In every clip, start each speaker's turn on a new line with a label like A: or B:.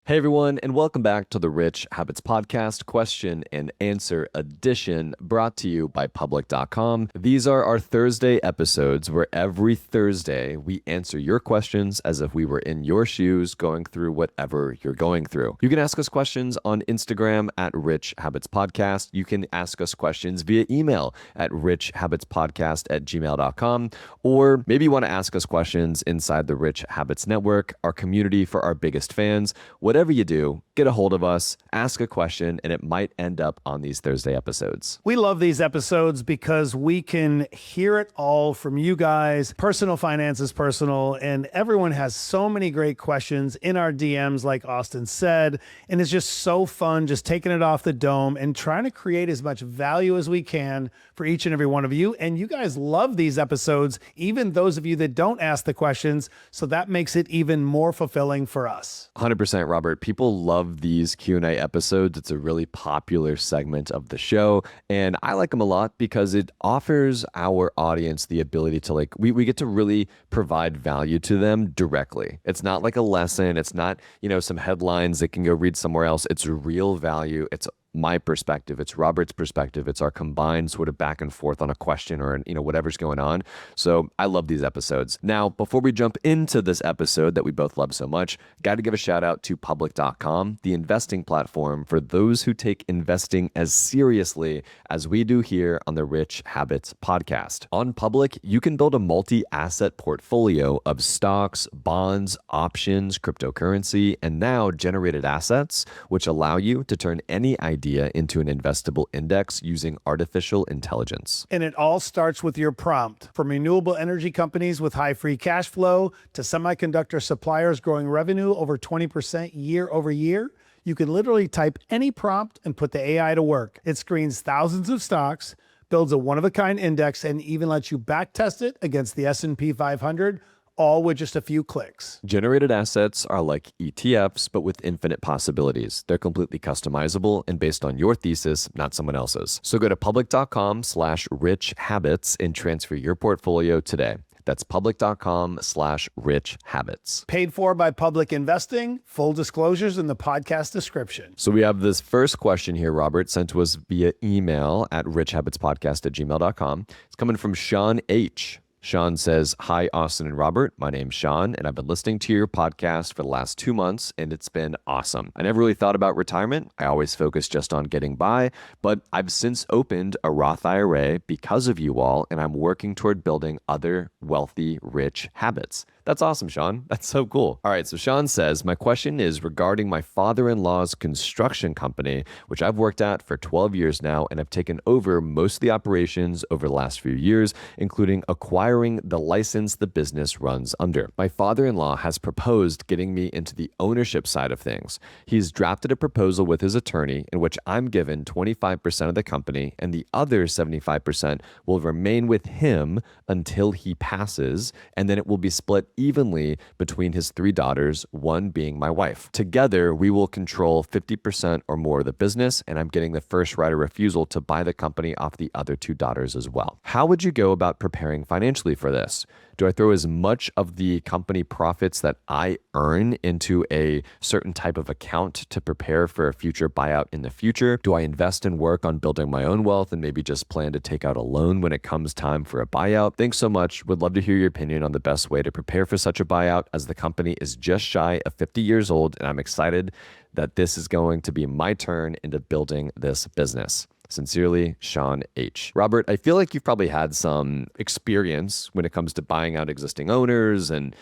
A: Hey everyone, and welcome back to the Rich Habits Podcast question and answer edition brought to you by Public.com. These are our Thursday episodes where every Thursday we answer your questions as if we were in your shoes going through whatever you're going through. You can ask us questions on Instagram at Rich Habits Podcast. You can ask us questions via email at richhabitspodcast@gmail.com, or maybe you want to ask us questions inside the Rich Habits Network, our community for our biggest fans. Whatever you do, get a hold of us, ask a question, and it might end up on these Thursday episodes.
B: We love these episodes because we can hear it all from you guys. Personal finance is personal, and everyone has so many great questions in our DMs, like Austin said, and it's just so fun just taking it off the dome and trying to create as much value as we can for each and every one of you. And you guys love these episodes, even those of you that don't ask the questions, so that makes it even more fulfilling for us.
A: 100%, Robert. People love these Q&A episodes. It's a really popular segment of the show, and I like them a lot because it offers our audience the ability to we get to really provide value to them directly. It's not like a lesson. It's not, some headlines that can go read somewhere else. It's real value. It's my perspective, it's Robert's perspective, it's our combined sort of back and forth on a question or whatever's going on. So I love these episodes. Now, before we jump into this episode that we both love so much, got to give a shout out to Public.com, the investing platform for those who take investing as seriously as we do here on the Rich Habits Podcast. On Public, you can build a multi-asset portfolio of stocks, bonds, options, cryptocurrency, and now generated assets, which allow you to turn any idea into an investable index using artificial intelligence.
B: And it all starts with your prompt. From renewable energy companies with high free cash flow to semiconductor suppliers growing revenue over 20% year over year, you can literally type any prompt and put the AI to work. It screens thousands of stocks, builds a one-of-a-kind index, and even lets you backtest it against the S&P 500, all with just a few clicks.
A: Generated assets are like ETFs, but with infinite possibilities. They're completely customizable and based on your thesis, not someone else's. So go to public.com/richhabits and transfer your portfolio today. That's public.com/richhabits.
B: Paid for by Public Investing. Full disclosures in the podcast description.
A: So we have this first question here, Robert, sent to us via email at richhabitspodcast@gmail.com. It's coming from Sean H. Sean says, "Hi, Austin and Robert. My name's Sean, and I've been listening to your podcast for the last 2 months, and it's been awesome. I never really thought about retirement. I always focused just on getting by, but I've since opened a Roth IRA because of you all, and I'm working toward building other wealthy, rich habits." That's awesome, Sean. That's so cool. All right, so Sean says, "My question is regarding my father-in-law's construction company, which I've worked at for 12 years now, and I've taken over most of the operations over the last few years, including acquiring the license the business runs under. My father-in-law has proposed getting me into the ownership side of things. He's drafted a proposal with his attorney in which I'm given 25% of the company, and the other 75% will remain with him until he passes, and then it will be split evenly between his 3 daughters, one being my wife. Together, we will control 50% or more of the business, and I'm getting the first right of refusal to buy the company off the other 2 daughters as well. How would you go about preparing financially for this? Do I throw as much of the company profits that I earn into a certain type of account to prepare for a future buyout in the future? Do I invest and work on building my own wealth and maybe just plan to take out a loan when it comes time for a buyout? Thanks so much. Would love to hear your opinion on the best way to prepare for such a buyout, as the company is just shy of 50 years old, and I'm excited that this is going to be my turn into building this business. Sincerely, Sean H. Robert, I feel like you've probably had some experience when it comes to buying out existing owners and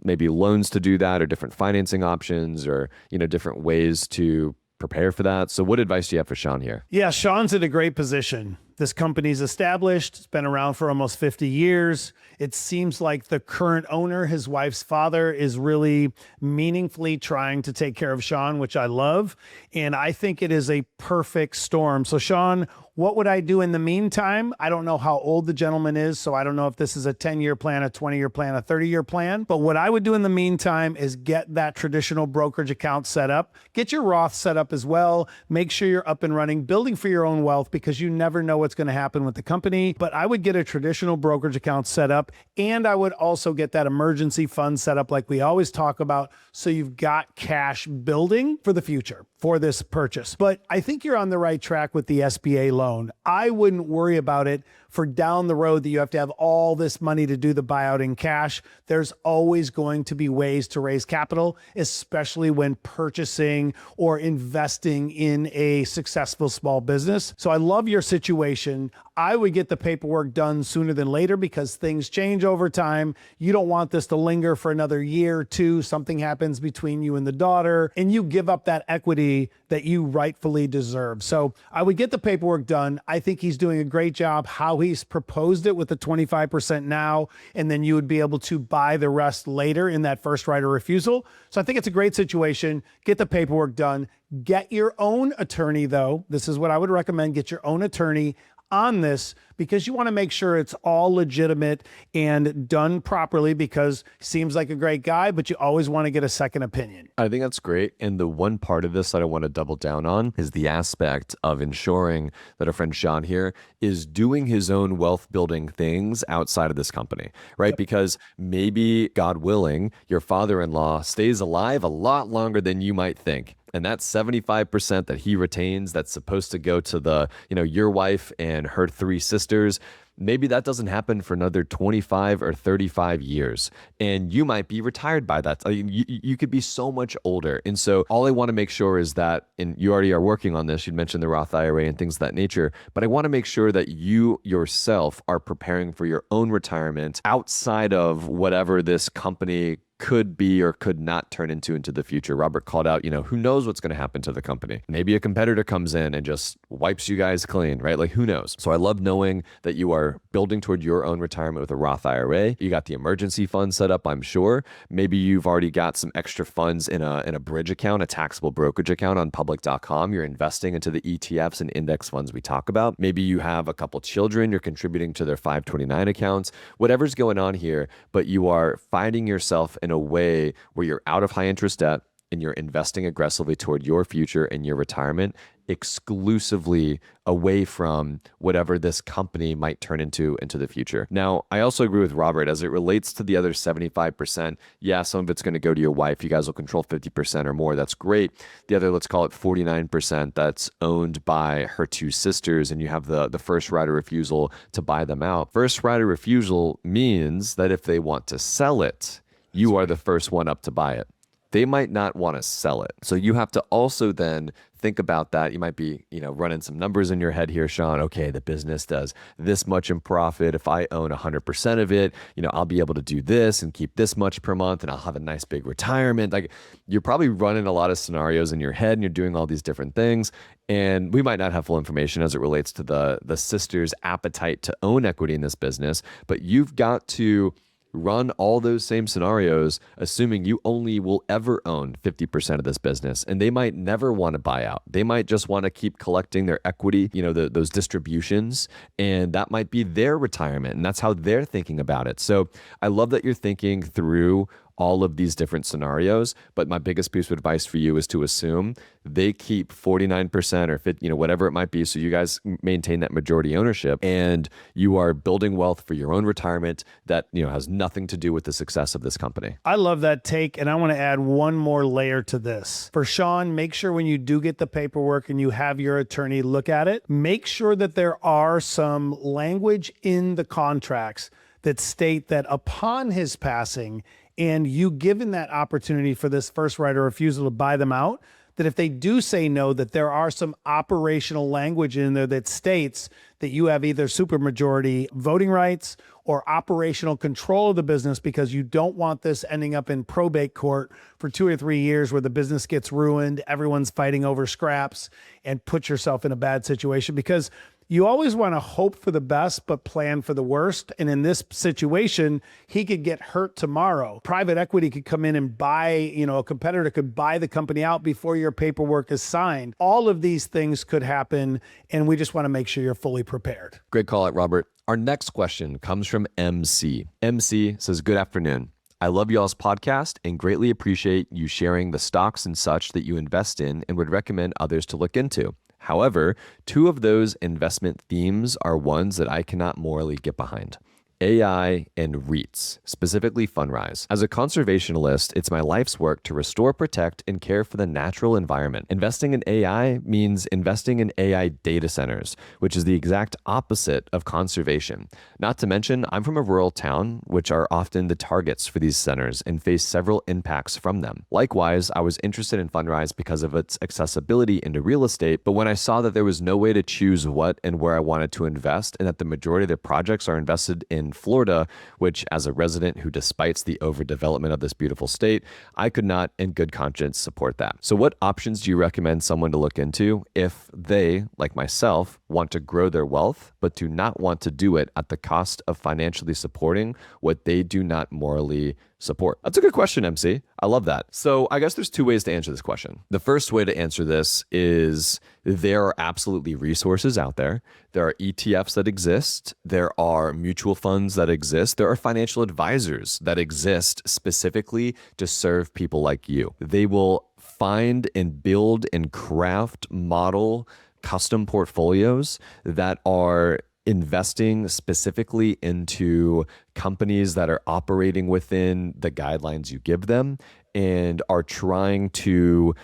A: maybe loans to do that, or different financing options, or, different ways to prepare for that. So what advice do you have for Sean here?
B: Yeah, Sean's in a great position. This company's established. It's been around for almost 50 years. It seems like the current owner, his wife's father, is really meaningfully trying to take care of Sean, which I love. And I think it is a perfect storm. So Sean, What would I do in the meantime? I don't know how old the gentleman is, so I don't know if this is a 10-year plan, a 20-year plan, a 30-year plan. But what I would do in the meantime is get that traditional brokerage account set up. Get your Roth set up as well. Make sure you're up and running, building for your own wealth, because you never know what's going to happen with the company. But I would get a traditional brokerage account set up, and I would also get that emergency fund set up like we always talk about, so you've got cash building for the future for this purchase. But I think you're on the right track with the SBA loan. I wouldn't worry about it for down the road that you have to have all this money to do the buyout in cash. There's always going to be ways to raise capital, especially when purchasing or investing in a successful small business. So I love your situation. I would get the paperwork done sooner than later because things change over time. You don't want this to linger for another year or two. Something happens between you and the daughter, and you give up that equity that you rightfully deserve. So I would get the paperwork done. I think he's doing a great job how he's proposed it with the 25% now, and then you would be able to buy the rest later in that first right of refusal. So I think it's a great situation. Get the paperwork done. Get your own attorney, though. This is what I would recommend. Get your own attorney on this, because you want to make sure it's all legitimate and done properly, because he seems like a great guy, but you always want to get a second opinion.
A: I think that's great. And the one part of this that I want to double down on is the aspect of ensuring that our friend Sean here is doing his own wealth building things outside of this company, right? Yep. Because maybe, God willing, your father-in-law stays alive a lot longer than you might think. And that 75% that he retains, that's supposed to go to the, your wife and her 3 sisters, maybe that doesn't happen for another 25 or 35 years. And you might be retired by that. I mean, you could be so much older. And so all I want to make sure is that, and you already are working on this, you'd mentioned the Roth IRA and things of that nature, but I want to make sure that you yourself are preparing for your own retirement outside of whatever this company could be or could not turn into the future. Robert called out, who knows what's going to happen to the company? Maybe a competitor comes in and just wipes you guys clean, right? Like, who knows? So I love knowing that you are building toward your own retirement with a Roth IRA. You got the emergency fund set up, I'm sure. Maybe you've already got some extra funds in a bridge account, a taxable brokerage account on public.com. You're investing into the ETFs and index funds we talk about. Maybe you have a couple children, you're contributing to their 529 accounts, whatever's going on here, but you are finding yourself in a way where you're out of high interest debt and you're investing aggressively toward your future and your retirement, exclusively away from whatever this company might turn into the future. Now, I also agree with Robert as it relates to the other 75%. Yeah, some of it's going to go to your wife. You guys will control 50% or more. That's great. The other, let's call it 49%, that's owned by her 2 sisters, and you have the first right of refusal to buy them out. First right of refusal means that if they want to sell it, you are the first one up to buy it. They might not want to sell it. So you have to also then think about that. You might be, running some numbers in your head here, Sean. Okay, the business does this much in profit. If I own 100% of it, I'll be able to do this and keep this much per month, and I'll have a nice big retirement. Like, you're probably running a lot of scenarios in your head, and you're doing all these different things. And we might not have full information as it relates to the sisters' appetite to own equity in this business, but you've got to run all those same scenarios, assuming you only will ever own 50% of this business. And they might never want to buy out. They might just want to keep collecting their equity, those distributions, and that might be their retirement. And that's how they're thinking about it. So I love that you're thinking through all of these different scenarios, but my biggest piece of advice for you is to assume they keep 49% or 50, whatever it might be, so you guys maintain that majority ownership, and you are building wealth for your own retirement that has nothing to do with the success of this company.
B: I love that take, and I want to add one more layer to this. For Sean, make sure when you do get the paperwork and you have your attorney look at it, make sure that there are some language in the contracts that state that upon his passing, and you given that opportunity for this first right of refusal to buy them out, that if they do say no, that there are some operational language in there that states that you have either supermajority voting rights or operational control of the business, because you don't want this ending up in probate court for 2 or 3 years where the business gets ruined, everyone's fighting over scraps, and put yourself in a bad situation. Because you always want to hope for the best, but plan for the worst. And in this situation, he could get hurt tomorrow. Private equity could come in and buy, a competitor could buy the company out before your paperwork is signed. All of these things could happen, and we just want to make sure you're fully prepared.
A: Great call out, Robert. Our next question comes from MC. MC says, good afternoon. I love y'all's podcast and greatly appreciate you sharing the stocks and such that you invest in and would recommend others to look into. However, two of those investment themes are ones that I cannot morally get behind. AI and REITs, specifically Fundrise. As a conservationalist, it's my life's work to restore, protect, and care for the natural environment. Investing in AI means investing in AI data centers, which is the exact opposite of conservation. Not to mention, I'm from a rural town, which are often the targets for these centers and face several impacts from them. Likewise, I was interested in Fundrise because of its accessibility into real estate, but when I saw that there was no way to choose what and where I wanted to invest, and that the majority of the projects are invested in Florida, which as a resident who despites the overdevelopment of this beautiful state, I could not in good conscience support that. So what options do you recommend someone to look into if they, like myself, want to grow their wealth, but do not want to do it at the cost of financially supporting what they do not morally support? That's a good question, MC. I love that. So I guess there's two ways to answer this question. The first way to answer this is there are absolutely resources out there. There are ETFs that exist. There are mutual funds that exist. There are financial advisors that exist specifically to serve people like you. They will find and build and craft model custom portfolios that are investing specifically into companies that are operating within the guidelines you give them and are trying to,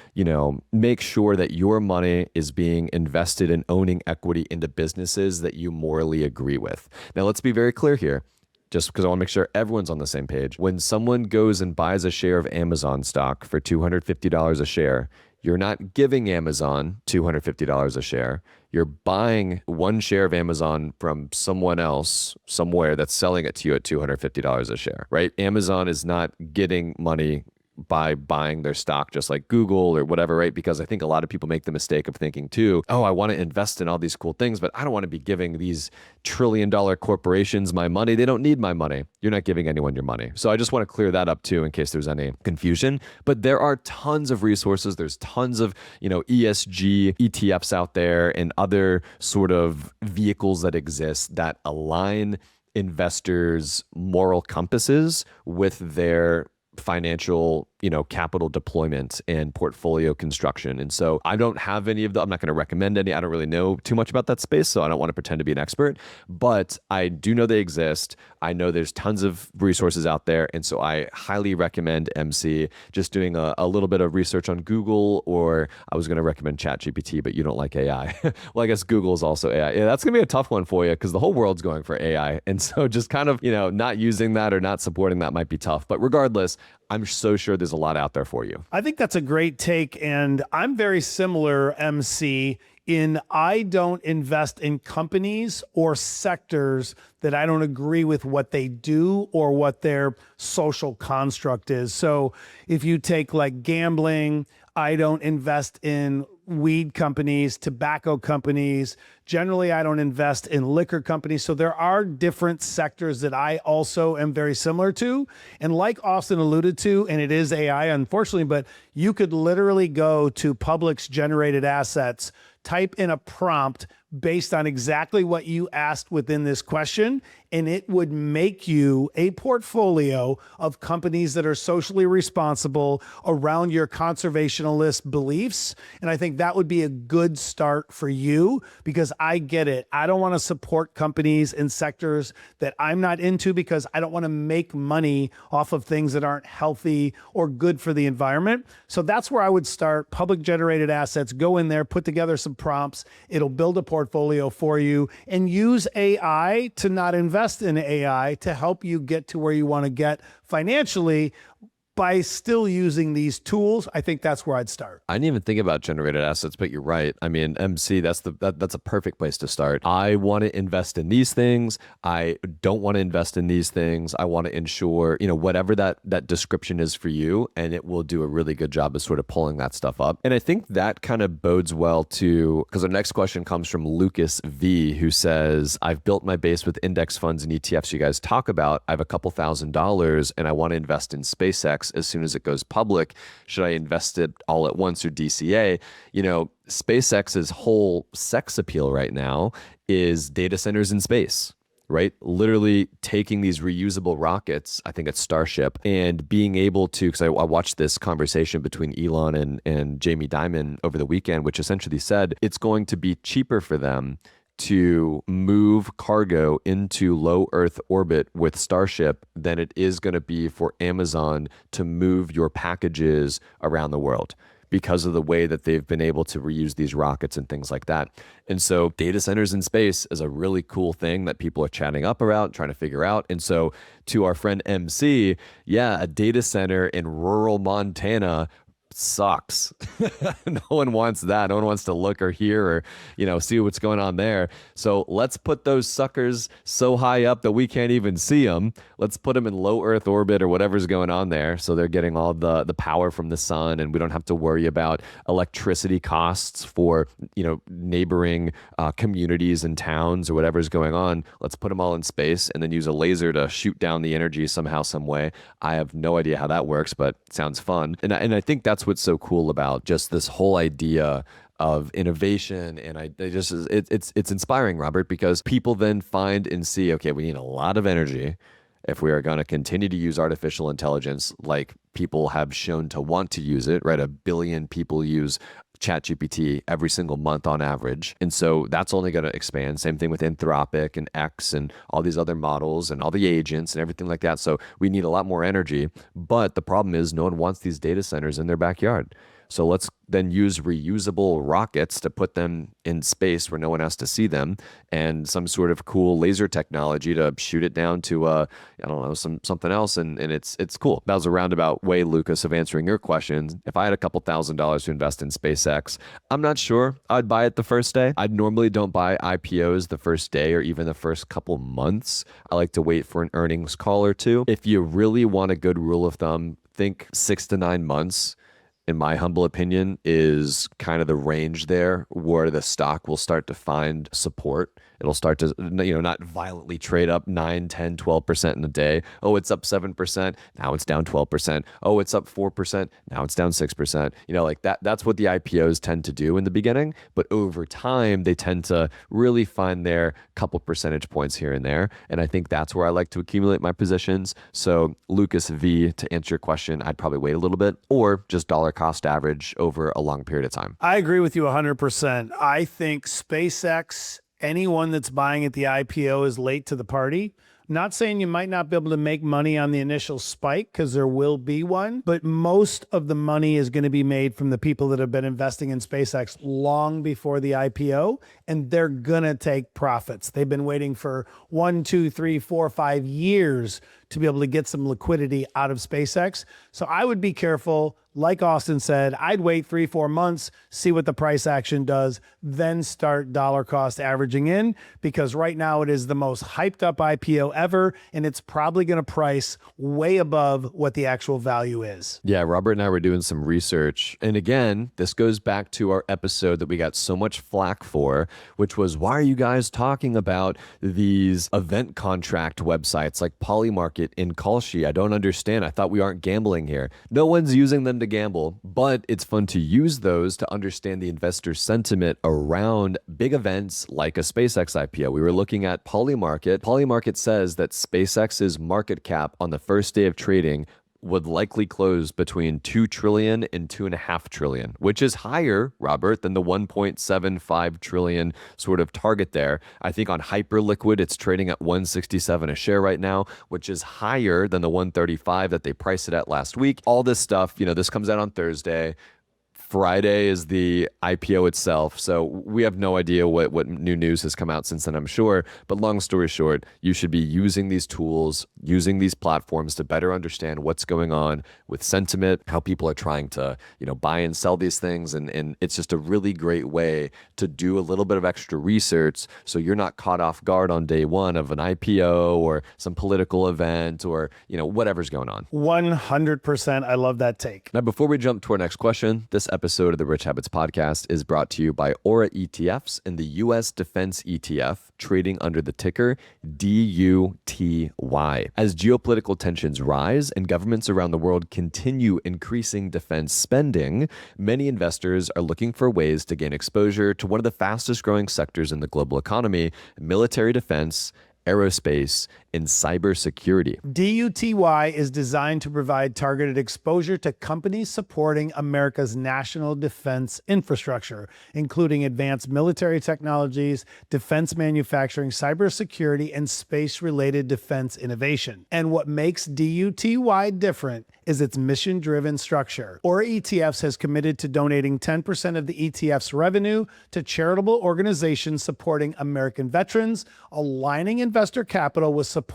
A: make sure that your money is being invested in owning equity into businesses that you morally agree with. Now, let's be very clear here, just because I want to make sure everyone's on the same page. When someone goes and buys a share of Amazon stock for $250 a share, you're not giving Amazon $250 a share. You're buying one share of Amazon from someone else somewhere that's selling it to you at $250 a share, right? Amazon is not getting money by buying their stock just like Google or whatever, right? Because I think a lot of people make the mistake of thinking too, oh, I want to invest in all these cool things, but I don't want to be giving these trillion-dollar corporations my money. They don't need my money. You're not giving anyone your money. So I just want to clear that up too in case there's any confusion. But there are tons of resources. There's tons of, ESG ETFs out there and other sort of vehicles that exist that align investors' moral compasses with their financial, capital deployment and portfolio construction. And so I don't have any of them. I'm not going to recommend any. I don't really know too much about that space, so I don't want to pretend to be an expert, but I do know they exist. I know there's tons of resources out there. And so I highly recommend MC just doing a little bit of research on Google, or I was going to recommend ChatGPT, but you don't like AI. Well, I guess Google is also AI. Yeah, that's going to be a tough one for you because the whole world's going for AI. And so just kind of, not using that or not supporting that might be tough. But regardless, I'm so sure there's a lot out there for you.
B: I think that's a great take. And I'm very similar, MC, in I don't invest in companies or sectors that I don't agree with what they do or what their social construct is. So if you take like gambling, I don't invest in weed companies, tobacco companies. Generally, I don't invest in liquor companies. So there are different sectors that I also am very similar to. And like Austin alluded to, and it is AI, unfortunately, but you could literally go to Publix generated assets, type in a prompt based on exactly what you asked within this question, and it would make you a portfolio of companies that are socially responsible around your conservationalist beliefs. And I think that would be a good start for you, because I get it. I don't want to support companies in sectors that I'm not into because I don't want to make money off of things that aren't healthy or good for the environment. So that's where I would start. Public generated assets, go in there, put together some prompts. It'll build a portfolio for you, and use AI to not invest in AI to help you get to where you want to get financially, by still using these tools, I think that's where I'd start.
A: I didn't even think about generated assets, but you're right. I mean, MC, that's a perfect place to start. I want to invest in these things. I don't want to invest in these things. I want to ensure, whatever that description is for you, and it will do a really good job of sort of pulling that stuff up. And I think that kind of bodes well to, because our next question comes from Lucas V, who says, I've built my base with index funds and ETFs you guys talk about. I have a couple $1,000s and I want to invest in SpaceX as soon as it goes public. Should I invest it all at once or DCA? SpaceX's whole sex appeal right now is data centers in space, right? Literally taking these reusable rockets, I think it's Starship, and being able to, because I watched this conversation between Elon and Jamie Dimon over the weekend, which essentially said it's going to be cheaper for them to move cargo into low Earth orbit with Starship than it is going to be for Amazon to move your packages around the world, because of the way that they've been able to reuse these rockets and things like that. And so data centers in space is a really cool thing that people are chatting up about, trying to figure out. And so to our friend MC, yeah, a data center in rural Montana sucks. No one wants that. No one wants to look or hear or, see what's going on there. So let's put those suckers so high up that we can't even see them. Let's put them in low Earth orbit or whatever's going on there. So they're getting all the power from the sun, and we don't have to worry about electricity costs for, neighboring communities and towns or whatever's going on. Let's put them all in space and then use a laser to shoot down the energy somehow, some way. I have no idea how that works, but it sounds fun. And I think that's what's so cool about just this whole idea of innovation. And it's inspiring, Robert, because people then find and see, okay, we need a lot of energy if we are going to continue to use artificial intelligence like people have shown to want to use it, right? 1 billion people use ChatGPT every single month on average. And so that's only going to expand. Same thing with Anthropic and X and all these other models and all the agents and everything like that. So we need a lot more energy. But the problem is no one wants these data centers in their backyard. So let's then use reusable rockets to put them in space where no one has to see them, and some sort of cool laser technology to shoot it down to something else, and it's cool. That was a roundabout way, Lucas, of answering your questions. If I had a couple $1,000s to invest in SpaceX, I'm not sure I'd buy it the first day. I normally don't buy IPOs the first day or even the first couple months. I like to wait for an earnings call or two. If you really want a good rule of thumb, think 6 to 9 months. In my humble opinion, is kind of the range there where the stock will start to find support. It'll start to, not violently trade up 9, 10, 12% in a day. Oh, it's up 7%. Now it's down 12%. Oh, it's up 4%. Now it's down 6%. Like that. That's what the IPOs tend to do in the beginning. But over time, they tend to really find their couple percentage points here and there. And I think that's where I like to accumulate my positions. So Lucas V, to answer your question, I'd probably wait a little bit, or just dollar cost average over a long period of time.
B: I agree with you 100%. I think SpaceX, anyone that's buying at the IPO is late to the party. Not saying you might not be able to make money on the initial spike, because there will be one, but most of the money is going to be made from the people that have been investing in SpaceX long before the IPO, and they're going to take profits. They've been waiting for 1, 2, 3, 4, 5 years to be able to get some liquidity out of SpaceX. So I would be careful. Like Austin said, I'd wait 3, 4 months, see what the price action does, then start dollar cost averaging in, because right now it is the most hyped up IPO ever, and it's probably going to price way above what the actual value is.
A: Yeah, Robert and I were doing some research. And again, this goes back to our episode that we got so much flack for, which was, why are you guys talking about these event contract websites like Polymarket in Kalshi? I don't understand. I thought we aren't gambling here. No one's using them to gamble, but it's fun to use those to understand the investor sentiment around big events like a SpaceX IPO. We were looking at Polymarket. Polymarket says that SpaceX's market cap on the first day of trading would likely close between 2 trillion and 2.5 trillion, which is higher, Robert, than the 1.75 trillion sort of target there. I think on Hyperliquid, it's trading at 167 a share right now, which is higher than the 135 that they priced it at last week. All this stuff, this comes out on Thursday. Friday is the IPO itself. So we have no idea what new news has come out since then, I'm sure. But long story short, you should be using these tools, using these platforms to better understand what's going on with sentiment, how people are trying to, buy and sell these things. And it's just a really great way to do a little bit of extra research so you're not caught off guard on day one of an IPO or some political event or, whatever's going on.
B: 100%. I love that take.
A: Now, before we jump to our next question, this episode of the Rich Habits Podcast is brought to you by Aura ETFs and the U.S. Defense ETF, trading under the ticker DUTY. As geopolitical tensions rise and governments around the world continue increasing defense spending, many investors are looking for ways to gain exposure to one of the fastest growing sectors in the global economy, military defense, aerospace, and cybersecurity.
B: DUTY is designed to provide targeted exposure to companies supporting America's national defense infrastructure, including advanced military technologies, defense manufacturing, cybersecurity, and space-related defense innovation. And what makes DUTY different is its mission-driven structure. Aura ETFs has committed to donating 10% of the ETF's revenue to charitable organizations supporting American veterans, aligning investor capital with support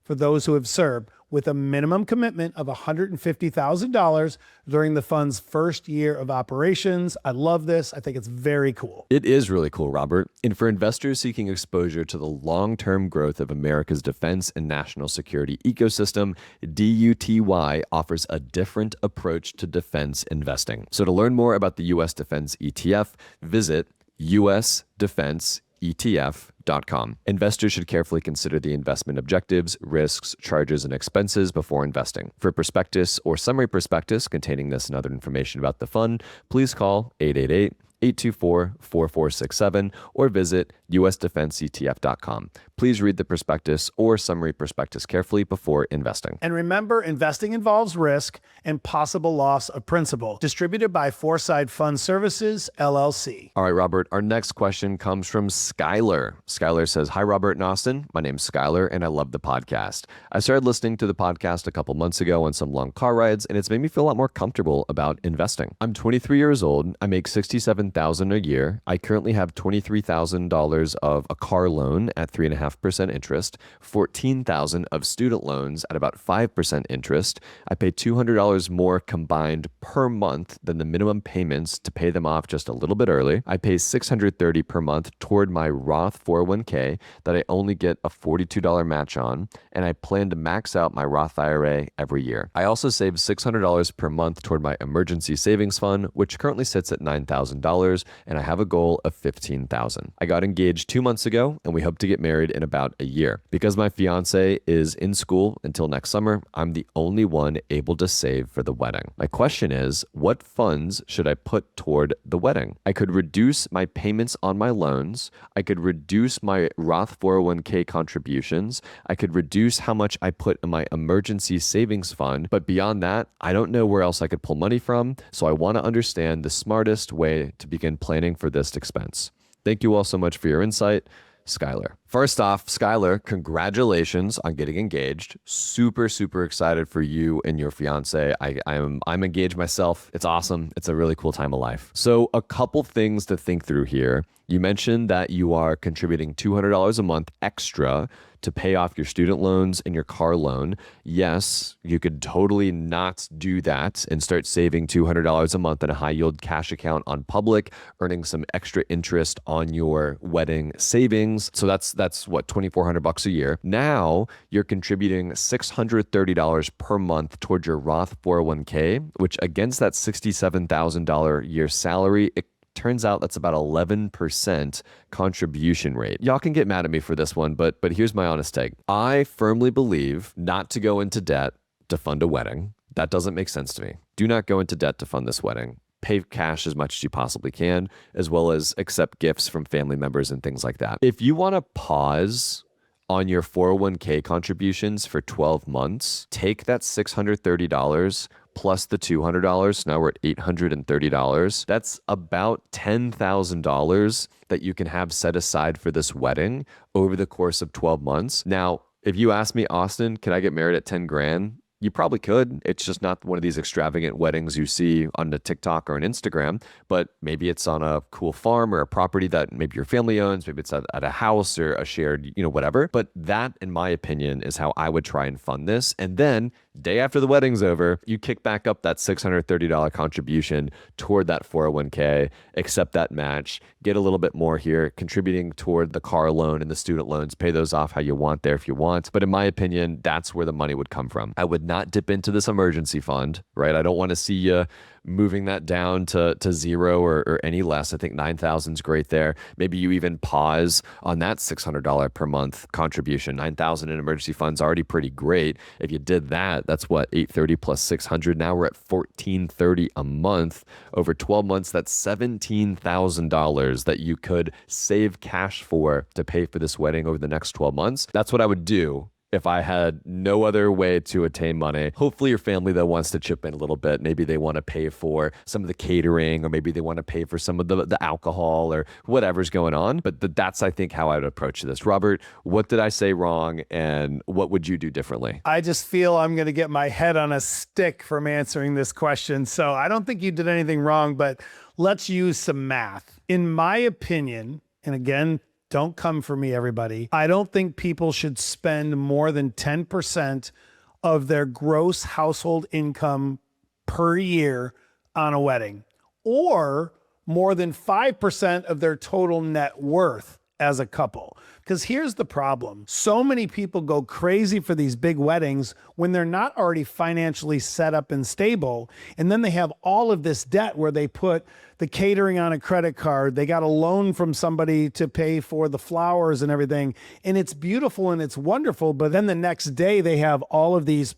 B: for those who have served, with a minimum commitment of $150,000 during the fund's first year of operations. I love this. I think it's very cool.
A: It is really cool, Robert. And for investors seeking exposure to the long-term growth of America's defense and national security ecosystem, DUTY offers a different approach to defense investing. So to learn more about the U.S. Defense ETF, visit usdefenseetf.com. Investors should carefully consider the investment objectives, risks, charges, and expenses before investing. For a prospectus or summary prospectus containing this and other information about the fund, please call 888-824-4467 or visit usdefenseetf.com. Please read the prospectus or summary prospectus carefully before investing.
B: And remember, investing involves risk and possible loss of principal. Distributed by Foreside Fund Services, LLC.
A: All right, Robert, our next question comes from Skylar. Skylar says, "Hi, Robert and Austin. My name's Skylar, and I love the podcast. I started listening to the podcast a couple months ago on some long car rides, and it's made me feel a lot more comfortable about investing. I'm 23 years old. I make $67,000 a year. I currently have $23,000 of a car loan at 3.5% interest, $14,000 of student loans at about 5% interest. I pay $200 more combined per month than the minimum payments to pay them off just a little bit early. I pay $630 per month toward my Roth 401k that I only get a $42 match on, and I plan to max out my Roth IRA every year. I also save $600 per month toward my emergency savings fund, which currently sits at $9,000, and I have a goal of $15,000. I got engaged 2 months ago, and we hope to get married in about a year. Because my fiance is in school until next summer, I'm the only one able to save for the wedding. My question is, what funds should I put toward the wedding? I could reduce my payments on my loans. I could reduce my Roth 401k contributions. I could reduce how much I put in my emergency savings fund. But beyond that, I don't know where else I could pull money from. So I want to understand the smartest way to begin planning for this expense. Thank you all so much for your insight. Skylar. First off, Skylar, congratulations on getting engaged. Super, super excited for you and your fiance. I'm engaged myself. It's awesome. It's a really cool time of life. So a couple things to think through here. You mentioned that you are contributing $200 a month extra to pay off your student loans and your car loan. Yes, you could totally not do that and start saving $200 a month in a high yield cash account on Public, earning some extra interest on your wedding savings. So that's what, $2,400 a year. Now you're contributing $630 per month towards your Roth 401k, which against that $67,000 year salary, it turns out that's about 11% contribution rate. Y'all can get mad at me for this one, but here's my honest take. I firmly believe not to go into debt to fund a wedding. That doesn't make sense to me. Do not go into debt to fund this wedding. Pay cash as much as you possibly can, as well as accept gifts from family members and things like that. If you want to pause on your 401k contributions for 12 months, take that $630 plus the $200, now we're at $830. That's about $10,000 that you can have set aside for this wedding over the course of 12 months. Now, if you ask me, Austin, can I get married at 10 grand? You probably could. It's just not one of these extravagant weddings you see on the TikTok or on Instagram, but maybe it's on a cool farm or a property that maybe your family owns. Maybe it's at a house or a shared, whatever. But that, in my opinion, is how I would try and fund this. And then day after the wedding's over, you kick back up that $630 contribution toward that 401k, accept that match, get a little bit more here, contributing toward the car loan and the student loans, pay those off how you want there if you want. But in my opinion, that's where the money would come from. I would not dip into this emergency fund, right? I don't want to see you moving that down to zero or any less. I think 9,000 is great there. Maybe you even pause on that $600 per month contribution. 9,000 in emergency funds already pretty great. If you did that, that's what, 830 plus 600. Now we're at 1,430 a month. Over 12 months, that's $17,000 that you could save cash for to pay for this wedding over the next 12 months. That's what I would do if I had no other way to attain money. Hopefully your family, though, wants to chip in a little bit. Maybe they want to pay for some of the catering, or maybe they want to pay for some of the alcohol or whatever's going on. But that's, I think, how I would approach this. Robert, what did I say wrong, and what would you do differently?
B: I just feel I'm going to get my head on a stick from answering this question. So I don't think you did anything wrong, but let's use some math. In my opinion, and again, don't come for me, everybody, I don't think people should spend more than 10% of their gross household income per year on a wedding, or more than 5% of their total net worth as a couple. Because here's the problem. So many people go crazy for these big weddings when they're not already financially set up and stable. And then they have all of this debt where they put the catering on a credit card. They got a loan from somebody to pay for the flowers and everything. And it's beautiful and it's wonderful. But then the next day they have all of these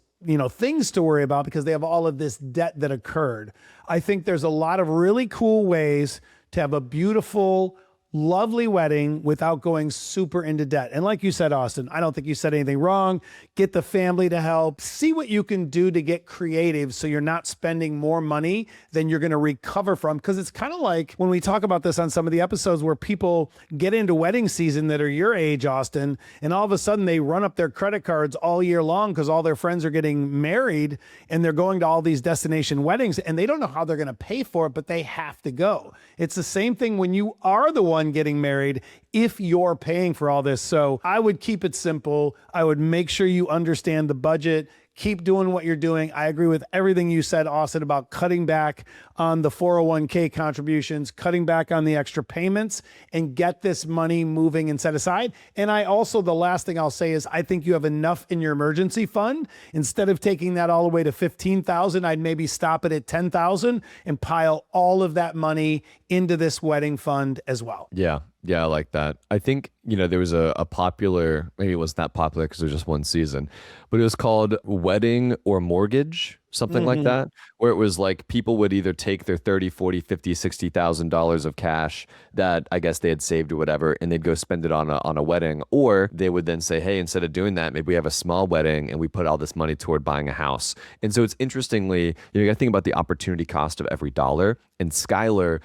B: things to worry about because they have all of this debt that occurred. I think there's a lot of really cool ways to have a beautiful, lovely wedding without going super into debt. And like you said, Austin, I don't think you said anything wrong. Get the family to help. See what you can do to get creative so you're not spending more money than you're going to recover from. Because it's kind of like when we talk about this on some of the episodes where people get into wedding season that are your age, Austin, and all of a sudden they run up their credit cards all year long because all their friends are getting married and they're going to all these destination weddings and they don't know how they're going to pay for it, but they have to go. It's the same thing when you are the one getting married, if you're paying for all this. So I would keep it simple. I would make sure you understand the budget. Keep doing what you're doing. I agree with everything you said, Austin, about cutting back on the 401k contributions, cutting back on the extra payments, and get this money moving and set aside. And I also, the last thing I'll say is I think you have enough in your emergency fund. Instead of taking that all the way to 15,000, I'd maybe stop it at 10,000 and pile all of that money into this wedding fund as well.
A: Yeah. Yeah, I like that. I think, there was a popular, maybe it wasn't that popular because it was just one season, but it was called Wedding or Mortgage, something like that, where it was like people would either take their 30, 40, 50, $60,000 of cash that I guess they had saved or whatever, and they'd go spend it on a wedding, or they would then say, hey, instead of doing that, maybe we have a small wedding and we put all this money toward buying a house. And so it's interestingly, you got to think about the opportunity cost of every dollar. And Skylar,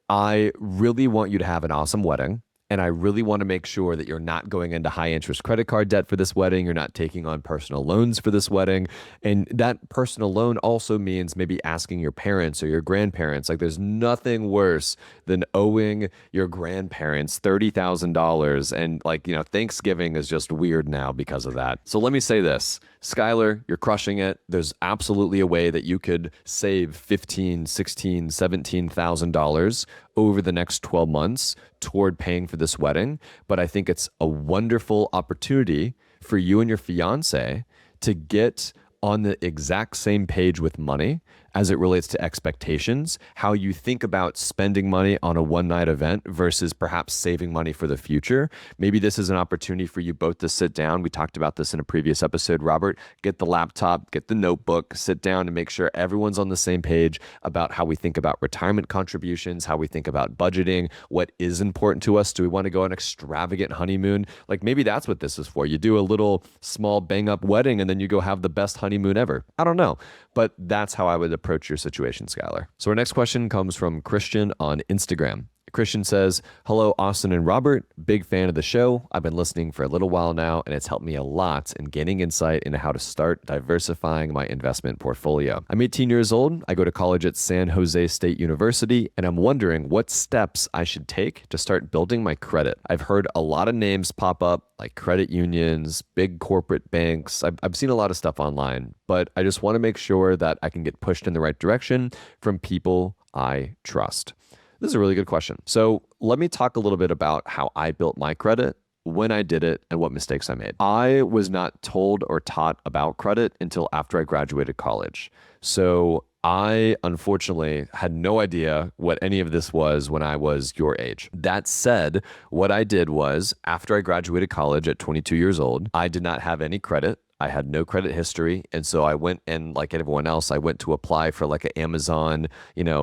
A: I really want you to have an awesome wedding. And I really want to make sure that you're not going into high interest credit card debt for this wedding. You're not taking on personal loans for this wedding. And that personal loan also means maybe asking your parents or your grandparents. Like there's nothing worse than owing your grandparents $30,000. And Thanksgiving is just weird now because of that. So let me say this. Skylar, you're crushing it. There's absolutely a way that you could save $15,000, $16,000, $17,000 over the next 12 months toward paying for this wedding. But I think it's a wonderful opportunity for you and your fiance to get on the exact same page with money as it relates to expectations, how you think about spending money on a one-night event versus perhaps saving money for the future. Maybe this is an opportunity for you both to sit down. We talked about this in a previous episode, Robert. Get the laptop, get the notebook, sit down and make sure everyone's on the same page about how we think about retirement contributions, how we think about budgeting, what is important to us. Do we want to go on an extravagant honeymoon? Like maybe that's what this is for. You do a little small bang-up wedding and then you go have the best honeymoon ever. I don't know, but that's how I would approach your situation, Skylar. So our next question comes from Christian on Instagram. Christian says, hello, Austin and Robert. Big fan of the show. I've been listening for a little while now, and it's helped me a lot in gaining insight into how to start diversifying my investment portfolio. I'm 18 years old. I go to college at San Jose State University, and I'm wondering what steps I should take to start building my credit. I've heard a lot of names pop up, like credit unions, big corporate banks. I've seen a lot of stuff online, but I just want to make sure that I can get pushed in the right direction from people I trust. This is a really good question. So let me talk a little bit about how I built my credit, when I did it, and what mistakes I made. I was not told or taught about credit until after I graduated college. So I unfortunately had no idea what any of this was when I was your age. That said, what I did was after I graduated college at 22 years old, I did not have any credit. I had no credit history. And so I went and like everyone else, I went to apply for like an Amazon,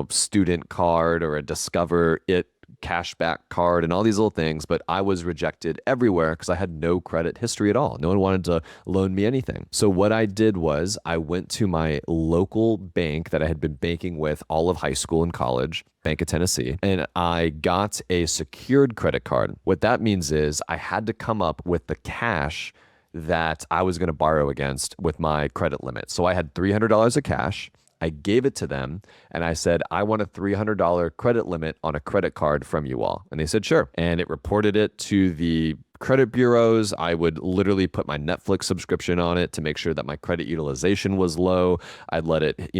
A: student card or a Discover It cashback card and all these little things, but I was rejected everywhere because I had no credit history at all. No one wanted to loan me anything. So what I did was I went to my local bank that I had been banking with all of high school and college, Bank of Tennessee, and I got a secured credit card. What that means is I had to come up with the cash that I was going to borrow against with my credit limit. So I had $300 of cash. I gave it to them and I said, I want a $300 credit limit on a credit card from you all. And they said, sure. And it reported it to the credit bureaus. I would literally put my Netflix subscription on it to make sure that my credit utilization was low. I'd let it,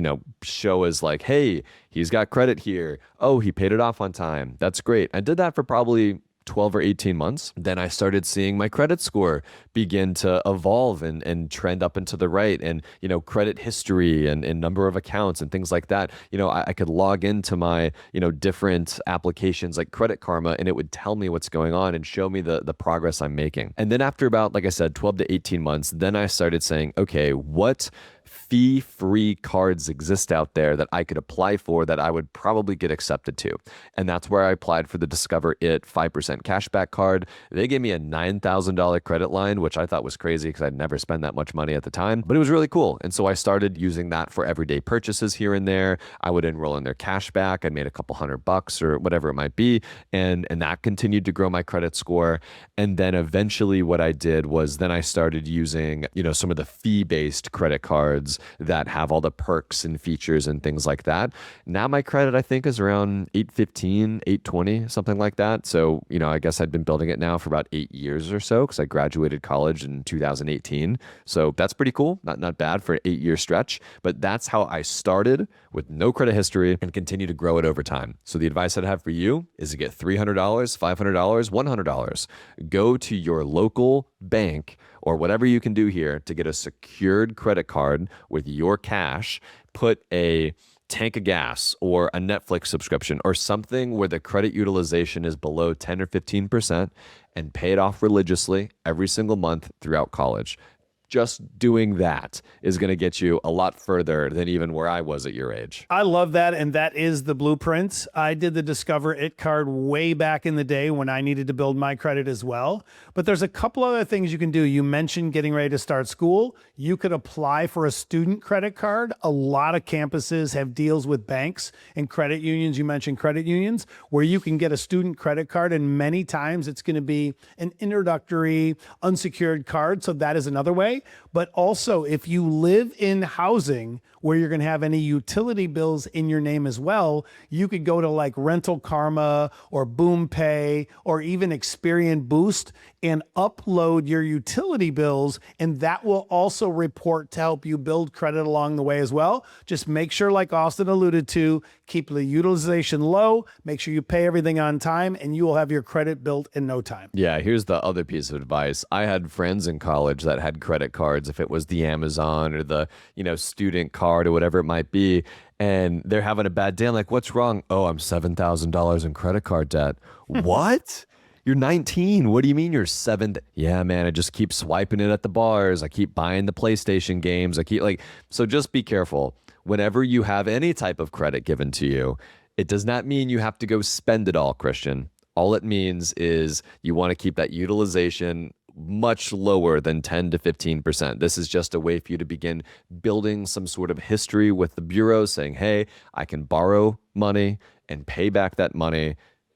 A: show as like, hey, he's got credit here. Oh, he paid it off on time. That's great. I did that for probably 12 or 18 months. Then I started seeing my credit score begin to evolve and trend up and to the right, and credit history and number of accounts and things like that. I could log into my different applications like Credit Karma, and it would tell me what's going on and show me the progress I'm making. And then after about, like I said, 12 to 18 months, then I started saying, okay, what fee-free cards exist out there that I could apply for that I would probably get accepted to? And that's where I applied for the Discover It 5% cashback card. They gave me a $9,000 credit line, which I thought was crazy because I'd never spent that much money at the time, but it was really cool. And so I started using that for everyday purchases here and there. I would enroll in their cashback. I made a couple $100 or whatever it might be. And that continued to grow my credit score. And then eventually what I did was then I started using, some of the fee-based credit cards that have all the perks and features and things like that. Now my credit, I think, is around 815, 820, something like that. So, I guess I've been building it now for about 8 years or so because I graduated college in 2018. So that's pretty cool. Not bad for an 8-year stretch, but that's how I started with no credit history and continue to grow it over time. So the advice I'd have for you is to get $300, $500, $100. Go to your local bank or whatever you can do here to get a secured credit card with your cash, put a tank of gas or a Netflix subscription or something where the credit utilization is below 10 or 15%, and pay it off religiously every single month throughout college. Just doing that is going to get you a lot further than even where I was at your age.
B: I love that. And that is the blueprint. I did the Discover It card way back in the day when I needed to build my credit as well. But there's a couple other things you can do. You mentioned getting ready to start school. You could apply for a student credit card. A lot of campuses have deals with banks and credit unions. You mentioned credit unions where you can get a student credit card. And many times it's going to be an introductory unsecured card. So that is another way. But also, if you live in housing where you're going to have any utility bills in your name as well, you could go to like Rental Karma or Boom Pay or even Experian Boost and upload your utility bills, and that will also report to help you build credit along the way as well. Just make sure, like Austin alluded to, keep the utilization low, make sure you pay everything on time, and you will have your credit built in no time.
A: Yeah, here's the other piece of advice. I had friends in college that had credit cards, if it was the Amazon or the, student card or whatever it might be, and they're having a bad day. I'm like, what's wrong? Oh, I'm $7,000 in credit card debt. What? You're 19. What do you mean you're 7? Yeah, man, I just keep swiping it at the bars. I keep buying the PlayStation games. So just be careful. Whenever you have any type of credit given to you, it does not mean you have to go spend it all, Christian. All it means is you want to keep that utilization much lower than 10 to 15%. This is just a way for you to begin building some sort of history with the bureau saying, hey, I can borrow money and pay back that money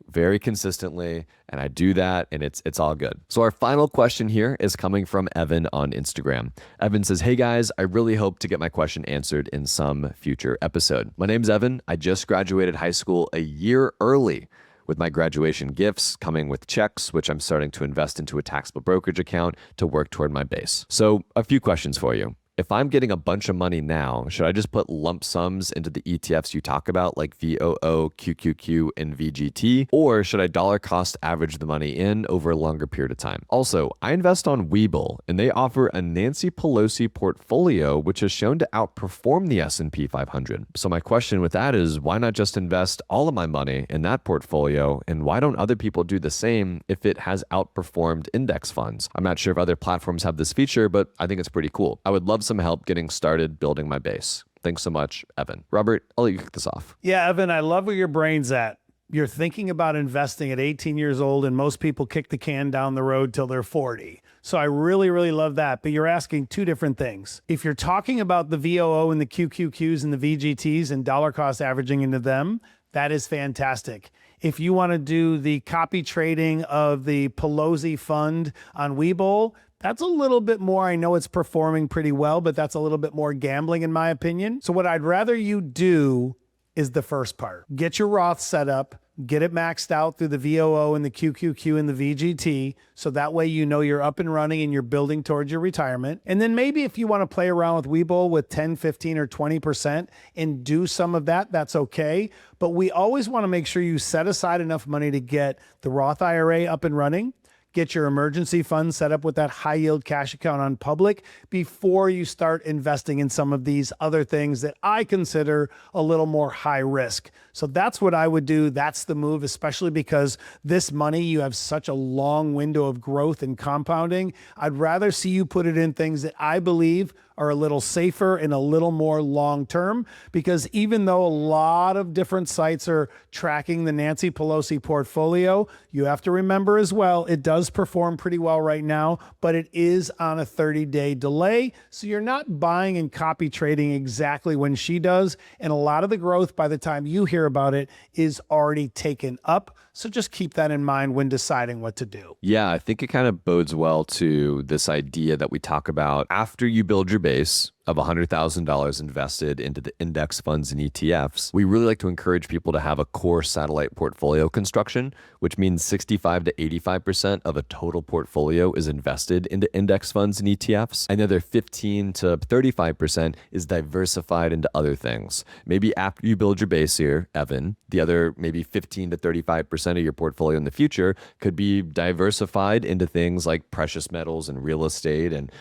A: very consistently, and I do that, and it's all good. So our final question here is coming from Evan on Instagram. Evan says, "Hey guys, I really hope to get my question answered in some future episode. My name's Evan. I just graduated high school a year early, with my graduation gifts coming with checks, which I'm starting to invest into a taxable brokerage account to work toward my base. So a few questions for you. If I'm getting a bunch of money now, should I just put lump sums into the ETFs you talk about, like VOO, QQQ, and VGT? Or should I dollar cost average the money in over a longer period of time? Also, I invest on Webull, and they offer a Nancy Pelosi portfolio, which has shown to outperform the S&P 500. So my question with that is, why not just invest all of my money in that portfolio? And why don't other people do the same if it has outperformed index funds? I'm not sure if other platforms have this feature, but I think it's pretty cool. I would love some help getting started building my base. Thanks so much, Evan. Robert, I'll let you kick this off.
B: Yeah, Evan, I love where your brain's at. You're thinking about investing at 18 years old, and most people kick the can down the road till they're 40. So I really, really love that. But you're asking two different things. If you're talking about the VOO and the QQQs and the VGTs and dollar cost averaging into them, that is fantastic. If you want to do the copy trading of the Pelosi fund on Webull, that's a little bit more. I know it's performing pretty well, but that's a little bit more gambling in my opinion. So what I'd rather you do is the first part. Get your Roth set up, get it maxed out through the VOO and the QQQ and the VGT. So that way you know you're up and running and you're building towards your retirement. And then maybe if you want to play around with Webull with 10, 15, or 20% and do some of that, that's okay. But we always want to make sure you set aside enough money to get the Roth IRA up and running. Get your emergency fund set up with that high yield cash account on public before you start investing in some of these other things that I consider a little more high risk. So that's what I would do. That's the move, especially because this money, you have such a long window of growth and compounding. I'd rather see you put it in things that I believe are a little safer and a little more long-term, because even though a lot of different sites are tracking the Nancy Pelosi portfolio, you have to remember as well, it does perform pretty well right now, but it is on a 30-day delay. So you're not buying and copy trading exactly when she does. And a lot of the growth by the time you hear about it is already taken up. So just keep that in mind when deciding what to do.
A: Yeah, I think it kind of bodes well to this idea that we talk about after you build your base of $100,000 invested into the index funds and ETFs. We really like to encourage people to have a core satellite portfolio construction, which means 65 to 85% of a total portfolio is invested into index funds and ETFs. And the other 15 to 35% is diversified into other things. Maybe after you build your base here, Evan, the other maybe 15 to 35% of your portfolio in the future could be diversified into things like precious metals and real estate and,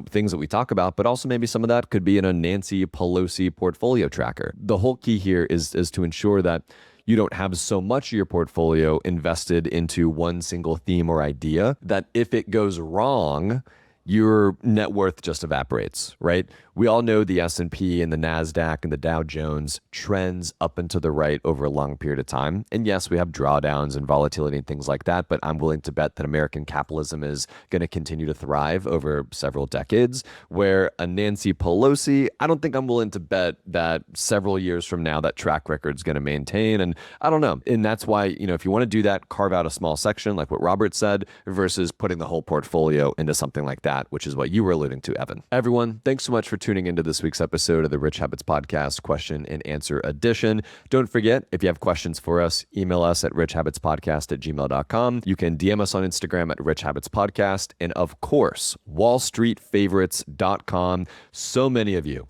A: things that we talk about, but also maybe some of that could be in a Nancy Pelosi portfolio tracker. The whole key here is to ensure that you don't have so much of your portfolio invested into one single theme or idea that if it goes wrong, your net worth just evaporates, right? We all know the S&P and the NASDAQ and the Dow Jones trends up and to the right over a long period of time. And yes, we have drawdowns and volatility and things like that, but I'm willing to bet that American capitalism is going to continue to thrive over several decades. Where a Nancy Pelosi, I don't think I'm willing to bet that several years from now that track record is going to maintain. And I don't know. And that's why, if you want to do that, carve out a small section like what Robert said versus putting the whole portfolio into something like that, which is what you were alluding to, Evan. Everyone, thanks so much for tuning into this week's episode of the Rich Habits Podcast question and answer edition. Don't forget, if you have questions for us, email us at richhabitspodcast@gmail.com. You can DM us on Instagram at Rich Habits Podcast. And of course, wallstreetfavorites.com. So many of you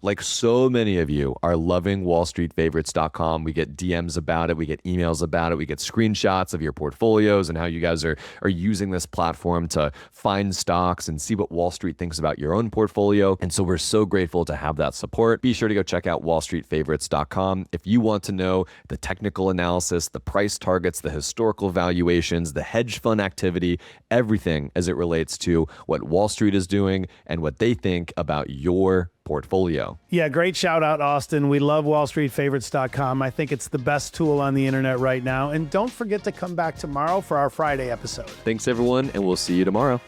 A: are loving wallstreetfavorites.com. We get DMs about it. We get emails about it. We get screenshots of your portfolios and how you guys are using this platform to find stocks and see what Wall Street thinks about your own portfolio. And so we're so grateful to have that support. Be sure to go check out wallstreetfavorites.com if you want to know the technical analysis, the price targets, the historical valuations, the hedge fund activity, everything as it relates to what Wall Street is doing and what they think about your portfolio.
B: Yeah, great shout out, Austin. We love wallstreetfavorites.com. I think it's the best tool on the internet right now. And don't forget to come back tomorrow for our Friday episode.
A: Thanks, everyone, and we'll see you tomorrow.